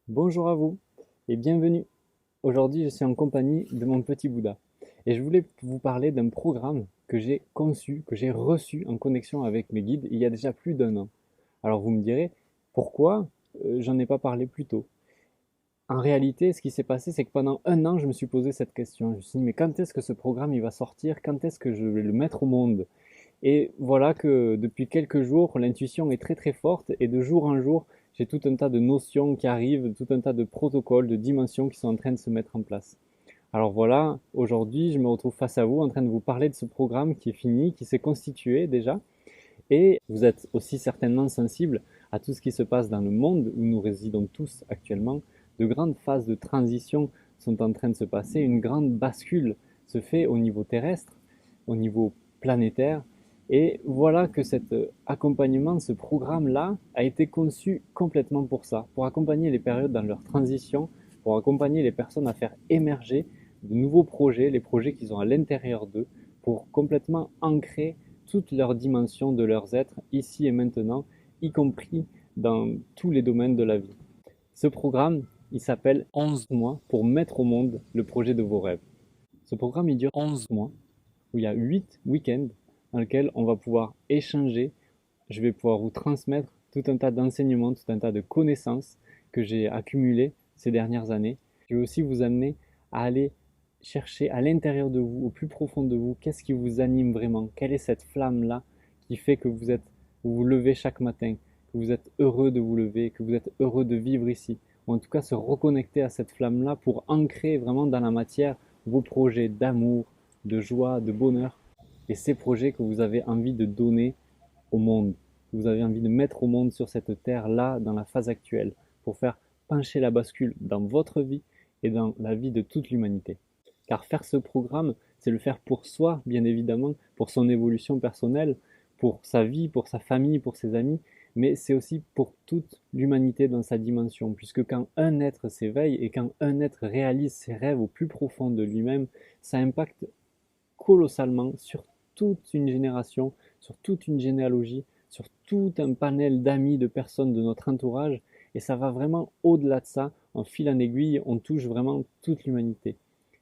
Bonjour à vous et bienvenue. Aujourd'hui, je suis en compagnie de mon petit Bouddha et je voulais vous parler d'un programme que j'ai conçu, que j'ai reçu en connexion avec mes guides il y a déjà plus d'un an. Alors vous me direz, pourquoi j'en ai pas parlé plus tôt? En réalité, ce qui s'est passé, c'est que pendant un an, je me suis posé cette question. Je me suis dit, mais quand est-ce que ce programme il va sortir? Quand est-ce que je vais le mettre au monde? Et voilà que depuis quelques jours, l'intuition est très très forte et de jour en jour, j'ai tout un tas de notions qui arrivent, tout un tas de protocoles, de dimensions qui sont en train de se mettre en place. Alors voilà, aujourd'hui, je me retrouve face à vous en train de vous parler de ce programme qui est fini, qui s'est constitué déjà. Et vous êtes aussi certainement sensible à tout ce qui se passe dans le monde où nous résidons tous actuellement. De grandes phases de transition sont en train de se passer. Une grande bascule se fait au niveau terrestre, au niveau planétaire. Et voilà que cet accompagnement, ce programme-là, a été conçu complètement pour ça, pour accompagner les périodes dans leur transition, pour accompagner les personnes à faire émerger de nouveaux projets, les projets qu'ils ont à l'intérieur d'eux, pour complètement ancrer toutes leurs dimensions de leurs êtres, ici et maintenant, y compris dans tous les domaines de la vie. Ce programme, il s'appelle 11 mois pour mettre au monde le projet de vos rêves. Ce programme, il dure 11 mois, où il y a 8 week-ends dans lesquels on va pouvoir échanger. Je vais pouvoir vous transmettre tout un tas d'enseignements, tout un tas de connaissances que j'ai accumulées ces dernières années. Je vais aussi vous amener à aller chercher à l'intérieur de vous, au plus profond de vous, qu'est-ce qui vous anime vraiment? Quelle est cette flamme-là qui fait que vous vous levez chaque matin, que vous êtes heureux de vous lever, que vous êtes heureux de vivre ici? Ou en tout cas se reconnecter à cette flamme-là pour ancrer vraiment dans la matière vos projets d'amour, de joie, de bonheur et ces projets que vous avez envie de donner au monde, que vous avez envie de mettre au monde sur cette terre-là dans la phase actuelle pour faire pencher la bascule dans votre vie et dans la vie de toute l'humanité. Car faire ce programme, c'est le faire pour soi, bien évidemment, pour son évolution personnelle, pour sa vie, pour sa famille, pour ses amis, mais c'est aussi pour toute l'humanité dans sa dimension, puisque quand un être s'éveille et quand un être réalise ses rêves au plus profond de lui-même, ça impacte colossalement sur toute une génération, sur toute une généalogie, sur tout un panel d'amis, de personnes de notre entourage, et ça va vraiment au-delà de ça, en fil en aiguille, on touche vraiment toute l'humanité.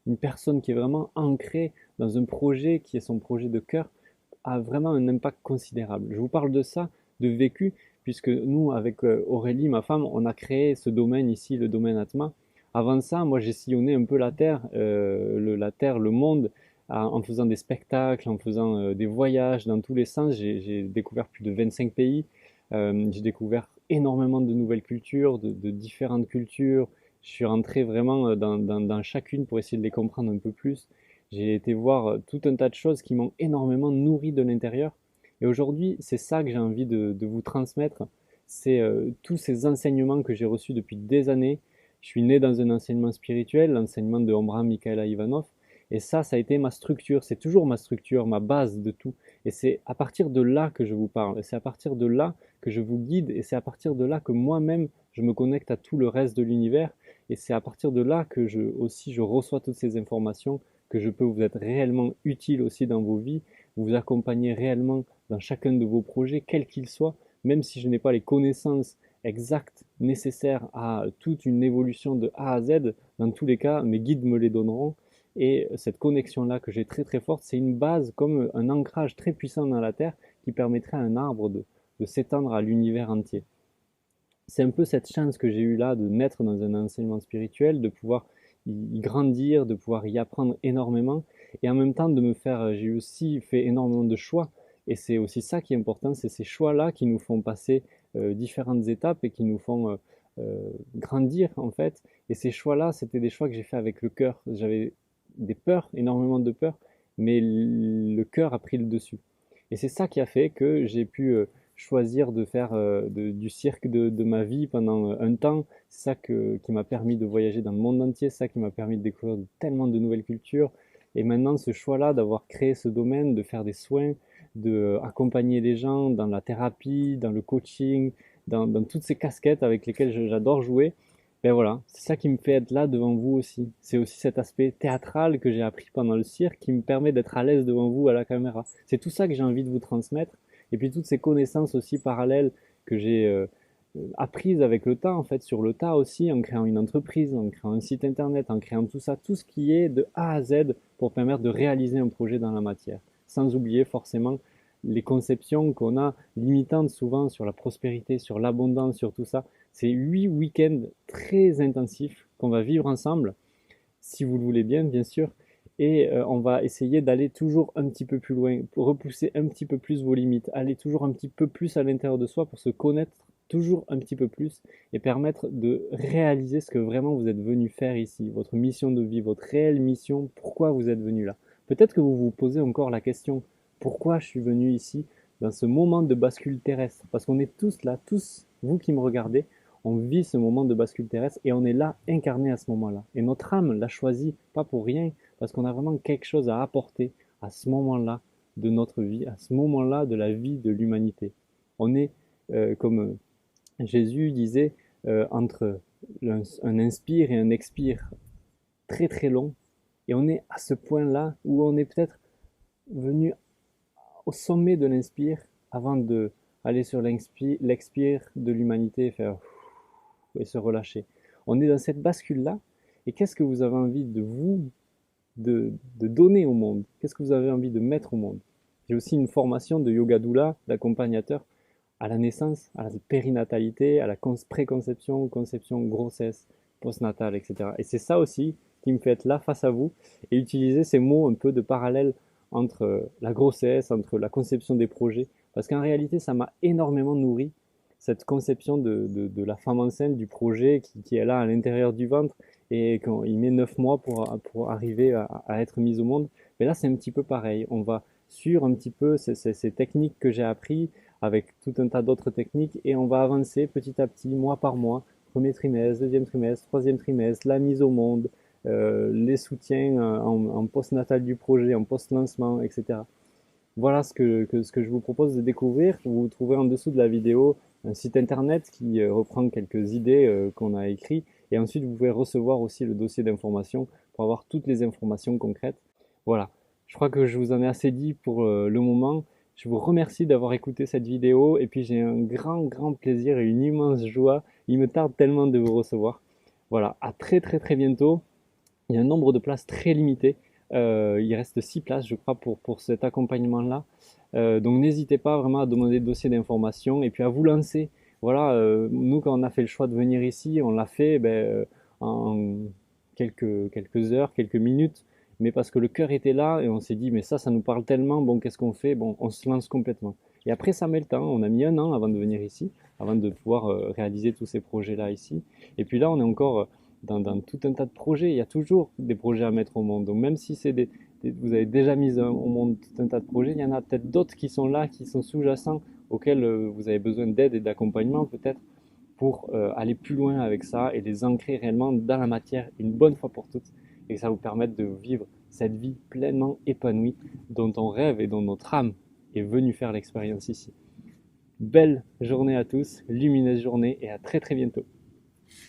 Une personne qui est vraiment ancrée dans un projet qui est son projet de cœur a vraiment un impact considérable. Je vous parle de ça, de vécu, puisque nous, avec Aurélie, ma femme, on a créé ce domaine ici, le domaine Atma. Avant ça, moi, j'ai sillonné un peu la Terre, le monde, en faisant des spectacles, en faisant des voyages dans tous les sens. J'ai découvert plus de 25 pays. J'ai découvert énormément de nouvelles cultures, de différentes cultures. Je suis rentré vraiment dans chacune pour essayer de les comprendre un peu plus. J'ai été voir tout un tas de choses qui m'ont énormément nourri de l'intérieur. Et aujourd'hui, c'est ça que j'ai envie de vous transmettre. C'est tous ces enseignements que j'ai reçus depuis des années. Je suis né dans un enseignement spirituel, l'enseignement de Ombram Mikhaila Ivanov. Et ça a été ma structure. C'est toujours ma structure, ma base de tout. Et c'est à partir de là que je vous parle. Et c'est à partir de là que je vous guide. Et c'est à partir de là que moi-même, je me connecte à tout le reste de l'univers. Et c'est à partir de là que je reçois toutes ces informations, que je peux vous être réellement utile aussi dans vos vies, vous accompagner réellement dans chacun de vos projets, quels qu'ils soient, même si je n'ai pas les connaissances exactes nécessaires à toute une évolution de A à Z. Dans tous les cas, mes guides me les donneront. Et cette connexion-là que j'ai très très forte, c'est une base comme un ancrage très puissant dans la Terre qui permettrait à un arbre de s'étendre à l'univers entier. C'est un peu cette chance que j'ai eue là de naître dans un enseignement spirituel, de pouvoir y grandir, de pouvoir y apprendre énormément et en même temps de me faire, j'ai aussi fait énormément de choix et c'est aussi ça qui est important, c'est ces choix-là qui nous font passer différentes étapes et qui nous font grandir en fait. Et ces choix-là, c'était des choix que j'ai fait avec le cœur. J'avais des peurs, énormément de peurs, mais le cœur a pris le dessus. Et c'est ça qui a fait que j'ai pu choisir de faire du cirque de ma vie pendant un temps. C'est ça qui m'a permis de voyager dans le monde entier, c'est ça qui m'a permis de découvrir tellement de nouvelles cultures. Et maintenant, ce choix-là d'avoir créé ce domaine, de faire des soins, d'accompagner les gens dans la thérapie, dans le coaching, dans toutes ces casquettes avec lesquelles j'adore jouer, ben voilà, c'est ça qui me fait être là devant vous aussi. C'est aussi cet aspect théâtral que j'ai appris pendant le cirque qui me permet d'être à l'aise devant vous à la caméra. C'est tout ça que j'ai envie de vous transmettre. Et puis toutes ces connaissances aussi parallèles que j'ai apprise avec le temps, en fait, sur le tas aussi, en créant une entreprise, en créant un site internet, en créant tout ça, tout ce qui est de A à Z pour permettre de réaliser un projet dans la matière. Sans oublier forcément les conceptions qu'on a limitantes souvent sur la prospérité, sur l'abondance, sur tout ça. C'est 8 week-ends très intensifs qu'on va vivre ensemble, si vous le voulez bien, bien sûr. Et on va essayer d'aller toujours un petit peu plus loin, pour repousser un petit peu plus vos limites, aller toujours un petit peu plus à l'intérieur de soi pour se connaître toujours un petit peu plus et permettre de réaliser ce que vraiment vous êtes venu faire ici, votre mission de vie, votre réelle mission, pourquoi vous êtes venu là. Peut-être que vous vous posez encore la question, pourquoi je suis venu ici dans ce moment de bascule terrestre? Parce qu'on est tous là, tous, vous qui me regardez, on vit ce moment de bascule terrestre et on est là, incarné à ce moment-là. Et notre âme l'a choisi, pas pour rien, parce qu'on a vraiment quelque chose à apporter à ce moment-là de notre vie, à ce moment-là de la vie de l'humanité. On est, comme Jésus disait, entre un inspire et un expire très très long, et on est à ce point-là où on est peut-être venu au sommet de l'inspire avant de aller sur l'expire de l'humanité et faire et se relâcher. On est dans cette bascule-là. Et qu'est-ce que vous avez envie de vous, de donner au monde? Qu'est-ce que vous avez envie de mettre au monde? J'ai aussi une formation de yoga doula, d'accompagnateur à la naissance, à la périnatalité, à la préconception, conception, grossesse, postnatale, etc. Et c'est ça aussi qui me fait être là face à vous et utiliser ces mots un peu de parallèle entre la grossesse, entre la conception des projets, parce qu'en réalité, ça m'a énormément nourri, cette conception de la femme enceinte, du projet qui est là à l'intérieur du ventre, et quand il met 9 mois pour arriver à être mise au monde. Mais là, c'est un petit peu pareil. On va sur un petit peu ces techniques que j'ai appris, avec tout un tas d'autres techniques, et on va avancer petit à petit, mois par mois, premier trimestre, deuxième trimestre, troisième trimestre, la mise au monde, les soutiens en post-natal du projet, en post-lancement, etc. Voilà ce que je vous propose de découvrir. Vous trouverez en dessous de la vidéo un site internet qui reprend quelques idées qu'on a écrites. Et ensuite, vous pouvez recevoir aussi le dossier d'information pour avoir toutes les informations concrètes. Voilà, je crois que je vous en ai assez dit pour le moment. Je vous remercie d'avoir écouté cette vidéo. Et puis, j'ai un grand plaisir et une immense joie. Il me tarde tellement de vous recevoir. Voilà, à très bientôt. Il y a un nombre de places très limité. Il reste 6 places, je crois, pour cet accompagnement-là. Donc n'hésitez pas vraiment à demander le dossier d'information et puis à vous lancer. Voilà, nous, quand on a fait le choix de venir ici, on l'a fait en quelques heures, quelques minutes, mais parce que le cœur était là et on s'est dit, mais ça nous parle tellement, bon, qu'est-ce qu'on fait? Bon, on se lance complètement. Et après, ça met le temps. On a mis un an avant de venir ici, avant de pouvoir réaliser tous ces projets-là ici. Et puis là, on est encore dans tout un tas de projets. Il y a toujours des projets à mettre au monde. Donc même si vous avez déjà mis au monde tout un tas de projets, il y en a peut-être d'autres qui sont là, qui sont sous-jacents, auxquels vous avez besoin d'aide et d'accompagnement peut-être pour aller plus loin avec ça et les ancrer réellement dans la matière une bonne fois pour toutes et que ça vous permette de vivre cette vie pleinement épanouie dont on rêve et dont notre âme est venue faire l'expérience ici. Belle journée à tous, lumineuse journée et à très bientôt.